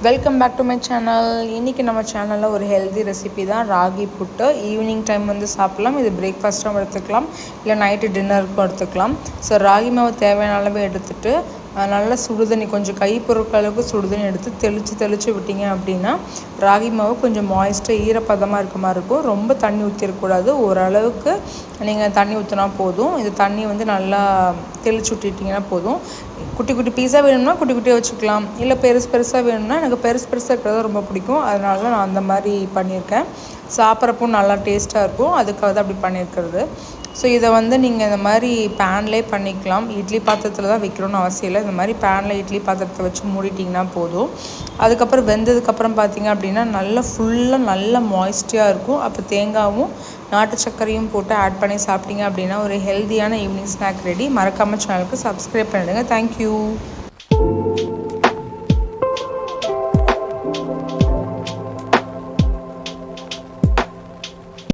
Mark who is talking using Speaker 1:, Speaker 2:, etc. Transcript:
Speaker 1: Welcome back to my channel. இன்றைக்கி நம்ம சேனலில் ஒரு ஹெல்தி ரெசிபி தான் ராகி புட்டு. ஈவினிங் டைம் வந்து சாப்பிட்லாம். இது பிரேக்ஃபாஸ்ட்டும் எடுத்துக்கலாம், இல்லை நைட்டு டின்னருக்கும் எடுத்துக்கலாம். ஸோ ராகி மாவு தேவையான அளவு எடுத்துகிட்டு நல்லா சுடுதண்ணி, கொஞ்சம் கை பொறுக்கிற அளவுக்கு சுடுதண்ணி எடுத்து தெளித்து விட்டிங்க அப்படின்னா ராகி மாவு கொஞ்சம் மாய்ஸ்ட்டாக ஈரப்பதமாக இருக்க மாதிரி இருக்கும். ரொம்ப தண்ணி ஊற்றிடக்கூடாது, ஓரளவுக்கு நீங்கள் தண்ணி ஊற்றினா போதும். இது தண்ணி வந்து நல்லா தெளித்து விட்டுட்டிங்கன்னா போதும். குட்டி குட்டி பீஸாக வேணும்னா குட்டி குட்டியாக வச்சுக்கலாம், இல்லை பெருசாக வேணும்னா எனக்கு பெருசாக இருக்கிறது ரொம்ப பிடிக்கும், அதனால தான் நான் அந்த மாதிரி பண்ணியிருக்கேன். சாப்பிட்றப்போ நல்லா டேஸ்ட்டாக இருக்கும், அதுக்காக தான் அப்படி பண்ணியிருக்கிறது. ஸோ இதை வந்து நீங்கள் இந்த மாதிரி பேன்லேயே பண்ணிக்கலாம். இட்லி பாத்திரத்தில் தான் வைக்கணும்னு அவசியம் இல்லை. இந்த மாதிரி பேனில் இட்லி பாத்திரத்தை வச்சு மூடிட்டிங்கன்னா போதும். அதுக்கப்புறம் வெந்ததுக்கப்புறம் பார்த்திங்க அப்படின்னா நல்லா மாய்ஸ்டியாக இருக்கும். அப்போ தேங்காயும் நாட்டு சர்க்கரையும் போட்டு ஆட் பண்ணி சாப்பிட்டீங்க அப்படின்னா ஒரு ஹெல்த்தியான ஈவினிங் ஸ்நாக் ரெடி. மறக்காமல் சேனலுக்கு சப்ஸ்கிரைப் பண்ணிடுங்க. தேங்க்யூ.